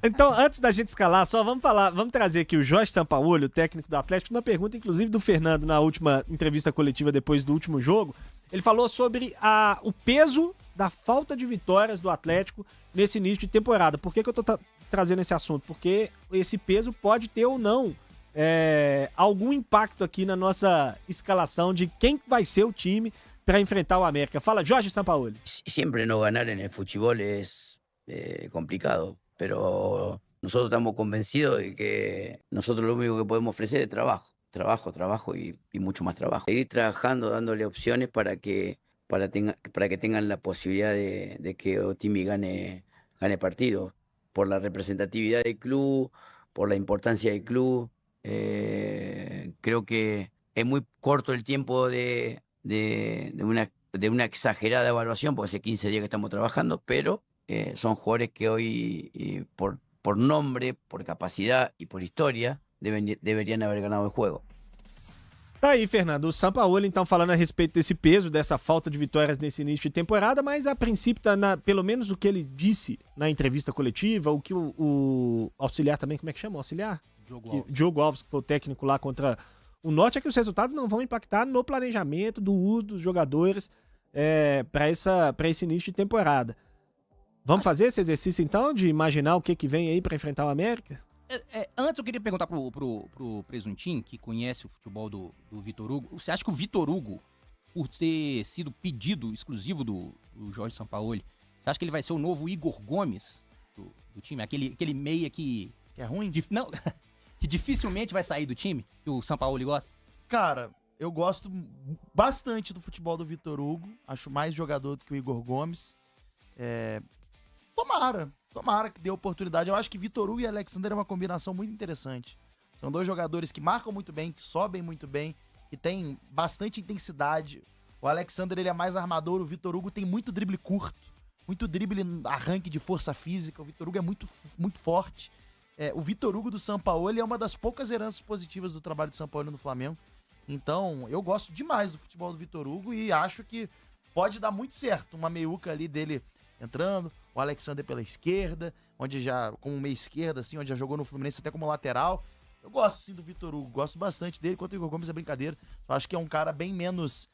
Então, antes da gente escalar, só vamos trazer aqui o Jorge Sampaoli, o técnico do Atlético, uma pergunta, inclusive, do Fernando na última entrevista coletiva depois do último jogo. Ele falou sobre o peso da falta de vitórias do Atlético nesse início de temporada. Por que eu tô trazendo esse assunto? Porque esse peso pode ter ou não algum impacto aqui na nossa escalação de quem vai ser o time para enfrentar o América. Fala, Jorge Sampaoli. Siempre no ganar en el fútbol es complicado, pero nosotros estamos convencidos de que nosotros lo único que podemos ofrecer es trabajo, trabajo y mucho más trabajo. Seguir trabajando, dándole opciones para que tengan la posibilidad de que Otimi gane partidos, por la representatividad del club, por la importancia del club. Creo que es muy corto el tiempo de una exagerada evaluación, porque hace 15 días que estamos trabajando, pero son jugadores que hoy, por nombre, por capacidad y por historia, deberían haber ganado el juego. Tá aí, Fernando. O Sampaoli, então, falando a respeito desse peso, dessa falta de vitórias nesse início de temporada, mas a princípio, pelo menos o que ele disse na entrevista coletiva, o que o auxiliar também, como é que chama o auxiliar? Diogo Alves, que foi o técnico lá contra o Norte, é que os resultados não vão impactar no planejamento do uso dos jogadores para esse início de temporada. Vamos fazer esse exercício, então, de imaginar o que vem aí para enfrentar o América? Antes eu queria perguntar pro Presuntinho, que conhece o futebol do Vitor Hugo. Você acha que o Vitor Hugo, por ter sido pedido exclusivo do Jorge Sampaoli, você acha que ele vai ser o novo Igor Gomes do time? Aquele meia que é ruim? Não, que dificilmente vai sair do time, que o Sampaoli gosta? Cara, eu gosto bastante do futebol do Vitor Hugo. Acho mais jogador do que o Igor Gomes. Tomara que dê oportunidade. Eu acho que Vitor Hugo e Alexander é uma combinação muito interessante. São dois jogadores que marcam muito bem, que sobem muito bem, que têm bastante intensidade. O Alexander, ele é mais armador, o Vitor Hugo tem muito drible curto, muito drible arranque de força física. O Vitor Hugo é muito, muito forte. O Vitor Hugo do Sampaoli é uma das poucas heranças positivas do trabalho de Sampaoli no Flamengo. Então, eu gosto demais do futebol do Vitor Hugo e acho que pode dar muito certo uma meiuca ali dele entrando, o Alexander pela esquerda, onde já, como meia esquerda, assim, onde já jogou no Fluminense até como lateral. Eu gosto, sim, do Vitor Hugo, gosto bastante dele, enquanto o Igor Gomes é brincadeira. Eu acho que é um cara bem menos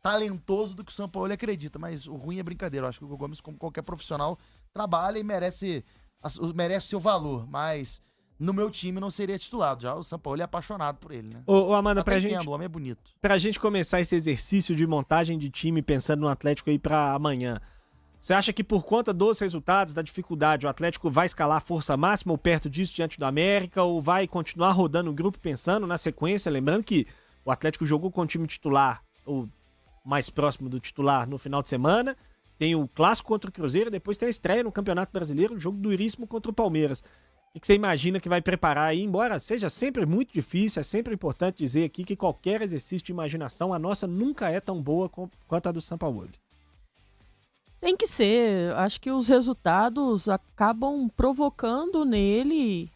talentoso do que o Sampaoli acredita, mas o ruim é brincadeira. Eu acho que o Igor Gomes, como qualquer profissional, trabalha e merece o seu valor, mas no meu time não seria titulado. Já o Sampaoli é apaixonado por ele, né? Ô Amanda, o homem é bonito. Pra gente começar esse exercício de montagem de time pensando no Atlético aí pra amanhã, você acha que por conta dos resultados, da dificuldade, o Atlético vai escalar a força máxima ou perto disso diante do América, ou vai continuar rodando o grupo pensando na sequência? Lembrando que o Atlético jogou com o time titular, ou mais próximo do titular, no final de semana, tem o clássico contra o Cruzeiro, depois tem a estreia no Campeonato Brasileiro, um jogo duríssimo contra o Palmeiras. O que você imagina que vai preparar aí, embora seja sempre muito difícil, é sempre importante dizer aqui que qualquer exercício de imaginação, a nossa nunca é tão boa quanto a do Sampaoli. Tem que ser. Acho que os resultados acabam provocando nele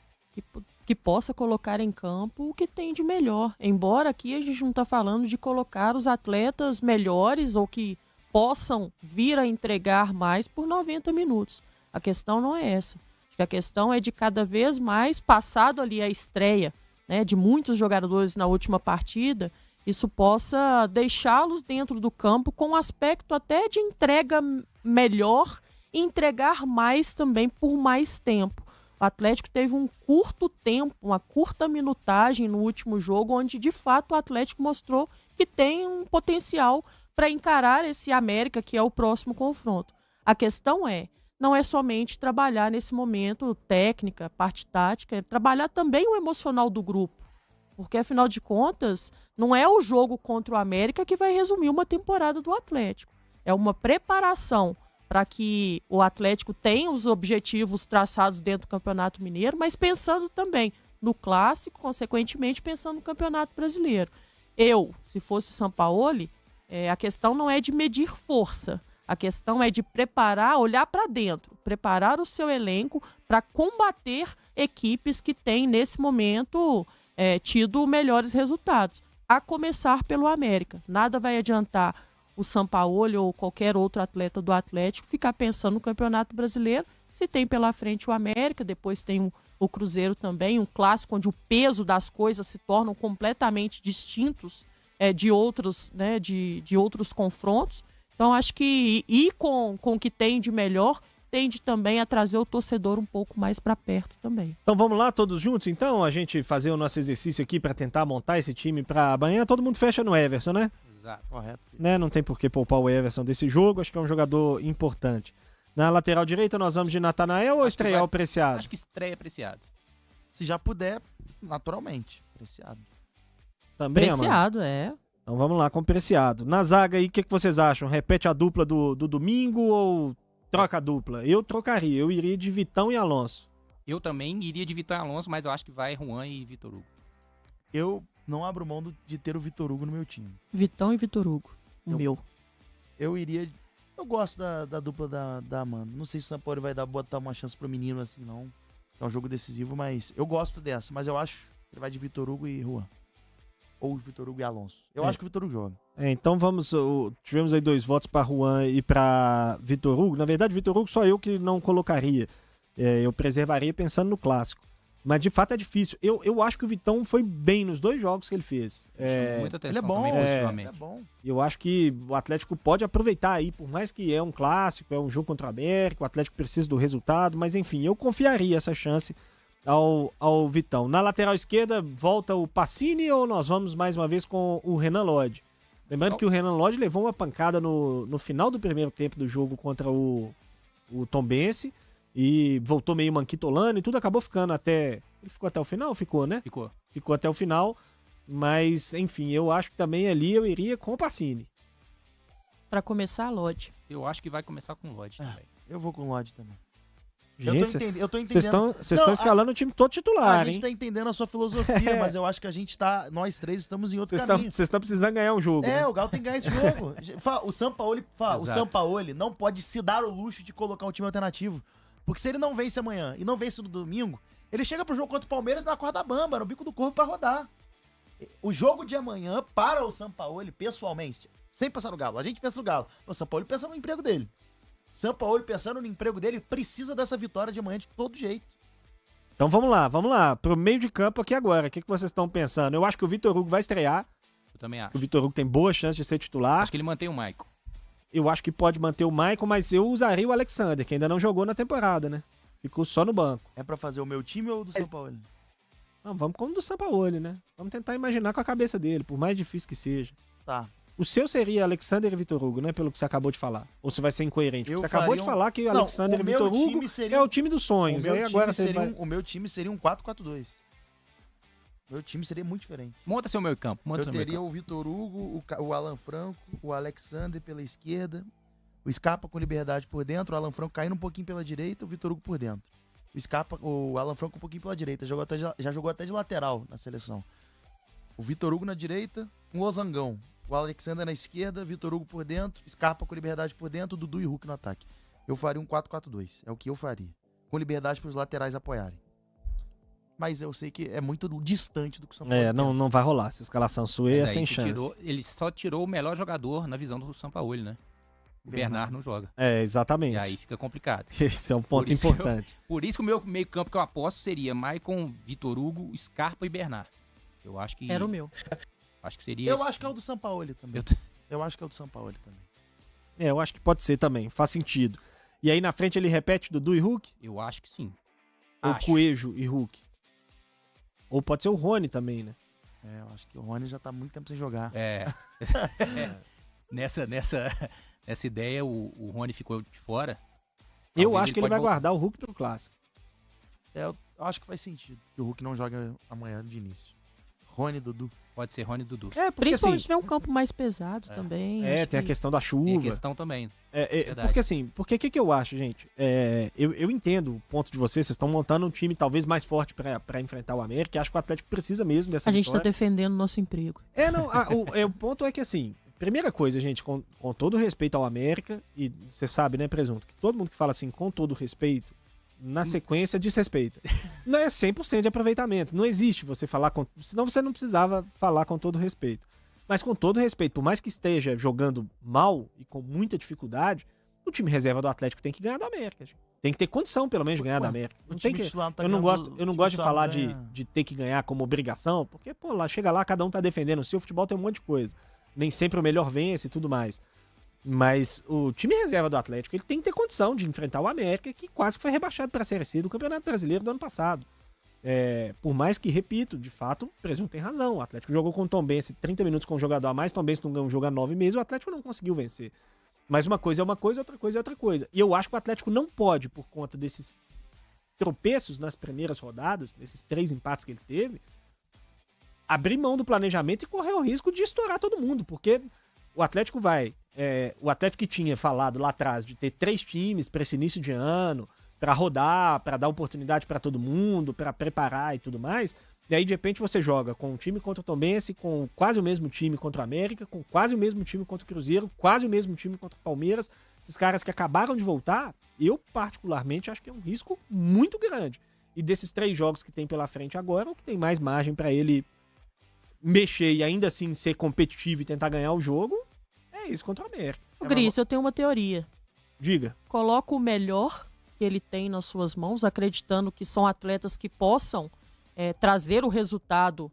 que possa colocar em campo o que tem de melhor. Embora aqui a gente não está falando de colocar os atletas melhores ou que possam vir a entregar mais por 90 minutos. A questão não é essa. Acho que a questão é de cada vez mais, passado ali a estreia, né, de muitos jogadores na última partida, isso possa deixá-los dentro do campo com um aspecto até de entrega melhor e entregar mais também por mais tempo. O Atlético teve um curto tempo, uma curta minutagem no último jogo, onde de fato o Atlético mostrou que tem um potencial para encarar esse América, que é o próximo confronto. A questão não é somente trabalhar nesse momento técnica, parte tática, é trabalhar também o emocional do grupo. Porque, afinal de contas, não é o jogo contra o América que vai resumir uma temporada do Atlético. É uma preparação para que o Atlético tenha os objetivos traçados dentro do Campeonato Mineiro, mas pensando também no Clássico, consequentemente pensando no Campeonato Brasileiro. Se fosse Sampaoli, a questão não é de medir força. A questão é de preparar, olhar para dentro, preparar o seu elenco para combater equipes que têm, nesse momento, tido melhores resultados, a começar pelo América. Nada vai adiantar o Sampaoli ou qualquer outro atleta do Atlético ficar pensando no Campeonato Brasileiro se e tem pela frente o América, depois tem o Cruzeiro também, um clássico onde o peso das coisas se tornam completamente distintos de outros, né, de outros confrontos. Então, acho que ir com o que tem de melhor tende também a trazer o torcedor um pouco mais para perto também. Então vamos lá, todos juntos, então, a gente fazer o nosso exercício aqui para tentar montar esse time para amanhã. Todo mundo fecha no Everson, né? Exato. Correto. Né? Não tem por que poupar o Everson desse jogo, acho que é um jogador importante. Na lateral direita nós vamos de Natanael ou Acho que estrear vai- o Preciado? Acho que estreia Preciado. Se já puder, naturalmente. Preciado. Também, Amanda? Preciado, é. Então vamos lá com o Preciado. Na zaga aí, o que vocês acham? Repete a dupla do domingo ou troca a dupla? Eu trocaria, eu iria de Vitão e Alonso. Eu também iria de Vitor Alonso, mas eu acho que vai Juan e Vitor Hugo. Eu não abro mão de ter o Vitor Hugo no meu time. Vitão e Vitor Hugo, o Eu- meu. Eu iria... Eu gosto da dupla da Amanda. Não sei se o Sampaoli vai botar uma chance pro menino assim, não. É um jogo decisivo, mas eu gosto dessa. Mas eu acho que ele vai de Vitor Hugo e Juan. Ou Vitor Hugo e Alonso. Eu É. acho que o Vitor Hugo joga. Então vamos, tivemos aí 2 votos para Juan e para Vitor Hugo. Na verdade, Vitor Hugo só eu que não colocaria. Eu preservaria pensando no clássico. Mas de fato é difícil. Eu acho que o Vitão foi bem nos 2 jogos que ele fez. Chamou muita atenção Ele é bom, também ele positivamente. é bom. Eu acho que o Atlético pode aproveitar aí, por mais que é um clássico, é um jogo contra o América, o Atlético precisa do resultado, mas enfim, eu confiaria essa chance ao Vitão. Na lateral esquerda, volta o Pacini ou nós vamos mais uma vez com o Renan Lodge? Lembrando que o Renan Lodge levou uma pancada no final do primeiro tempo do jogo contra o Tombense e voltou meio manquitolando e tudo, acabou ficando até... Ele ficou até o final? Ficou, né? Ficou. Ficou até o final, mas enfim, eu acho que também ali eu iria com o Pacini. Para começar, Lodge. Eu acho que vai começar com o Lodge Ah, também. Eu vou com o Lodge também. Gente, eu tô vocês entendendo. estão Não, escalando o time todo A titular, gente hein? tá entendendo a sua filosofia, mas eu acho que a gente tá... Nós três estamos em outro caminho. Vocês estão precisando ganhar um jogo. né? O Galo tem que ganhar esse jogo. O Sampaoli não pode se dar o luxo de colocar um time alternativo. Porque se ele não vence amanhã e não vence no domingo, ele chega pro jogo contra o Palmeiras na corda bamba, no bico do corvo pra rodar. O jogo de amanhã, para o Sampaoli, pessoalmente, sem pensar no Galo, a gente pensa no Galo, o Sampaoli pensa no emprego dele. O Sampaoli pensando no emprego dele, precisa dessa vitória de amanhã de todo jeito. Então vamos lá. Pro meio de campo aqui agora. O que vocês estão pensando? Eu acho que o Vitor Hugo vai estrear. Eu também acho. O Vitor Hugo tem boa chance de ser titular. Acho que ele mantém o Maicon. Eu acho que pode manter o Maicon, mas eu usaria o Alexander, que ainda não jogou na temporada, né? Ficou só no banco. É pra fazer o meu time ou o do Sampaoli? Não, vamos como do Sampaoli, né? Vamos tentar imaginar com a cabeça dele, por mais difícil que seja. Tá. O seu seria Alexander e Vitor Hugo, né? Pelo que você acabou de falar. Ou você vai ser incoerente? Eu Você acabou de faria falar que o Não, Alexander o e meu Vitor Hugo time seria é o time dos sonhos. Aí agora você vai... O meu time seria um 4-4-2. Meu time seria muito diferente. Monta seu meio campo. Monta Eu seu meio teria campo. o Vitor Hugo, o Alan Franco, o Alexander pela esquerda, o Scarpa com liberdade por dentro, o Alan Franco caindo um pouquinho pela direita, o Vitor Hugo por dentro. O Alan Franco um pouquinho pela direita, já jogou até de lateral na seleção. O Vitor Hugo na direita, um losangão. O Alexander na esquerda, Vitor Hugo por dentro, Scarpa com liberdade por dentro, Dudu e Hulk no ataque. Eu faria um 4-4-2, é o que eu faria. Com liberdade para os laterais apoiarem. Mas eu sei que é muito distante do que o São Paulo pensa. Não vai rolar. Essa escalação sua Mas é aí sem você chance. ele só tirou o melhor jogador na visão do Sampaoli, né? O Bernard não joga. É, exatamente. E aí fica complicado. Esse é um ponto Por isso que importante. Por isso que o meu meio campo que eu aposto seria Maicon, Vitor Hugo, Scarpa e Bernard. Eu acho que... Era o meu. Acho que seria Eu esse. acho que é o do Sampaoli também. Eu Eu acho que é o do Sampaoli também. Eu acho que pode ser também. Faz sentido. E aí na frente ele repete Dudu e Hulk? Eu acho que sim. Ou Acho. Coelho e Hulk? Ou pode ser o Rony também, né? Eu acho que o Rony já tá há muito tempo sem jogar. É. Nessa ideia, o Rony ficou de fora. Eu Talvez acho que ele pode vai voltar. guardar o Hulk pro clássico. Eu acho que faz sentido que o Hulk não joga amanhã de início. Rony, Dudu. Pode ser Rony e Dudu. É, porque Principalmente assim... se tiver um campo mais pesado também. acho tem a que- questão da chuva. Tem a questão também. Verdade. Porque assim, porque o que eu acho, gente? Eu entendo o ponto de vocês estão montando um time talvez mais forte pra enfrentar o América, e acho que o Atlético precisa mesmo dessa A gente tá vitória. defendendo nosso emprego. O ponto é que assim, primeira coisa, gente, com todo respeito ao América, e você sabe, né, Presunto, que todo mundo que fala assim, com todo respeito, na sequência desrespeita. Não é 100% de aproveitamento, não existe você falar com... Senão você não precisava falar com todo respeito. Mas com todo respeito, por mais que esteja jogando mal e com muita dificuldade, o time reserva do Atlético tem que ganhar do América, gente. Tem que ter condição, pelo menos, de ganhar da América. Não tem que... Eu não gosto de falar de ter que ganhar como obrigação, porque, pô, lá chega lá, cada um tá defendendo o seu, futebol tem um monte de coisa. Nem sempre o melhor vence e tudo mais. Mas o time reserva do Atlético, ele tem que ter condição de enfrentar o América, que quase foi rebaixado para a Série C do Campeonato Brasileiro do ano passado. Por mais que, repito, de fato, o Presunto tem razão. O Atlético jogou com o Tombense 30 minutos com um jogador a mais, o Tombense não ganhou um jogo há 9 meses, o Atlético não conseguiu vencer. Mas uma coisa é uma coisa, outra coisa é outra coisa. E eu acho que o Atlético não pode, por conta desses tropeços nas primeiras rodadas, desses 3 empates que ele teve, abrir mão do planejamento e correr o risco de estourar todo mundo, porque o Atlético o Atlético que tinha falado lá atrás de ter 3 times para esse início de ano, para rodar, para dar oportunidade para todo mundo, para preparar e tudo mais, e aí de repente você joga com um time contra o Tombense, com quase o mesmo time contra o América, com quase o mesmo time contra o Cruzeiro, quase o mesmo time contra o Palmeiras, esses caras que acabaram de voltar, eu particularmente acho que é um risco muito grande. E desses 3 jogos que tem pela frente agora, o que tem mais margem para ele mexer e ainda assim ser competitivo e tentar ganhar o jogo, é isso contra o América. Gris, eu tenho uma teoria. Diga. Coloca o melhor que ele tem nas suas mãos, acreditando que são atletas que possam trazer o resultado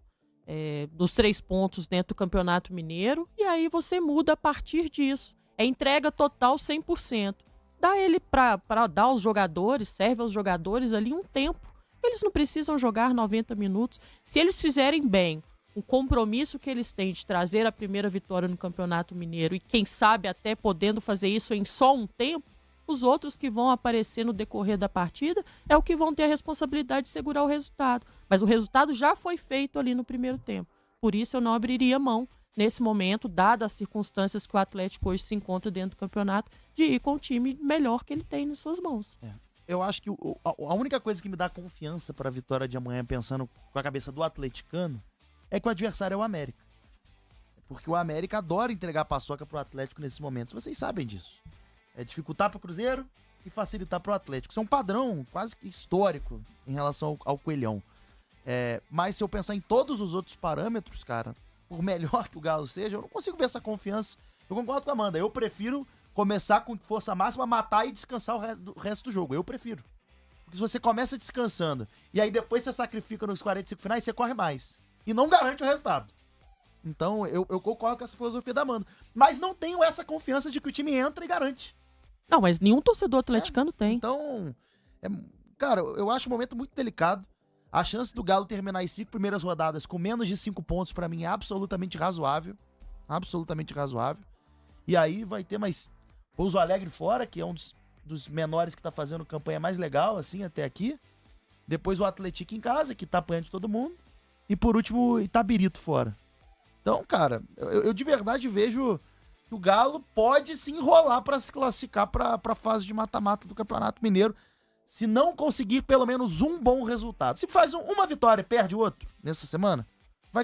dos 3 pontos dentro do Campeonato Mineiro, e aí você muda a partir disso. É entrega total 100%. Dá ele para dar aos jogadores, serve aos jogadores ali um tempo. Eles não precisam jogar 90 minutos. Se eles fizerem bem o compromisso que eles têm de trazer a primeira vitória no Campeonato Mineiro e quem sabe até podendo fazer isso em só um tempo, os outros que vão aparecer no decorrer da partida é o que vão ter a responsabilidade de segurar o resultado. Mas o resultado já foi feito ali no primeiro tempo. Por isso eu não abriria mão, nesse momento, dadas as circunstâncias que o Atlético hoje se encontra dentro do campeonato, de ir com o time melhor que ele tem nas suas mãos. Eu acho que a única coisa que me dá confiança para a vitória de amanhã, pensando com a cabeça do atleticano, é que o adversário é o América. Porque o América adora entregar a paçoca pro Atlético nesses momentos. Vocês sabem disso. É dificultar pro Cruzeiro e facilitar pro Atlético. Isso é um padrão quase que histórico em relação ao Coelhão. Mas se eu pensar em todos os outros parâmetros, cara, por melhor que o Galo seja, eu não consigo ver essa confiança. Eu concordo com a Amanda. Eu prefiro começar com força máxima, matar e descansar o resto do jogo. Eu prefiro. Porque se você começa descansando e aí depois você sacrifica nos 45 finais, você corre mais. E não garante o resultado. Então, eu concordo com essa filosofia da Amanda. Mas não tenho essa confiança de que o time entra e garante. Não, mas nenhum torcedor atleticano tem. Então, cara, eu acho um momento muito delicado. A chance do Galo terminar as 5 primeiras rodadas com menos de 5 pontos, pra mim, é absolutamente razoável. Absolutamente razoável. E aí vai ter mais Pouso Alegre fora, que é um dos menores que tá fazendo campanha mais legal, assim, até aqui. Depois o Atlético em casa, que tá apanhando de todo mundo. E por último, Itabirito fora. Então, cara, eu de verdade vejo que o Galo pode se enrolar para se classificar para a fase de mata-mata do Campeonato Mineiro, se não conseguir pelo menos um bom resultado. Se faz uma vitória e perde o outro nessa semana, vai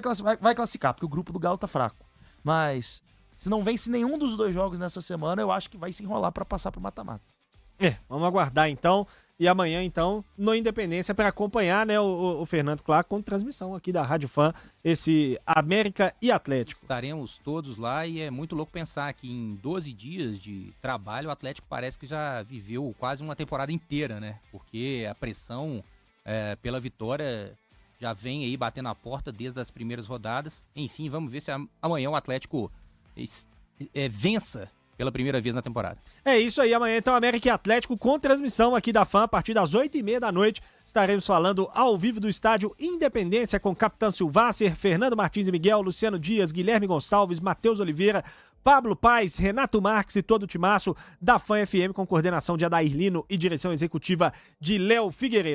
classificar, porque o grupo do Galo tá fraco. Mas se não vence nenhum dos 2 jogos nessa semana, eu acho que vai se enrolar para passar pro mata-mata. Vamos aguardar então. E amanhã, então, no Independência, para acompanhar, né, o Fernando Clark com transmissão aqui da Rádio Fã, esse América e Atlético. Estaremos todos lá e é muito louco pensar que em 12 dias de trabalho o Atlético parece que já viveu quase uma temporada inteira, né? Porque a pressão pela vitória já vem aí batendo a porta desde as primeiras rodadas. Enfim, vamos ver se amanhã o Atlético vença pela primeira vez na temporada. É isso aí, amanhã então América e Atlético com transmissão aqui da Fã a partir das 8h30 da noite. Estaremos falando ao vivo do estádio Independência com Capitão Silvasser, Fernando Martins e Miguel, Luciano Dias, Guilherme Gonçalves, Matheus Oliveira, Pablo Paes, Renato Marques e todo o timaço da Fã FM com coordenação de Adair Lino e direção executiva de Léo Figueiredo.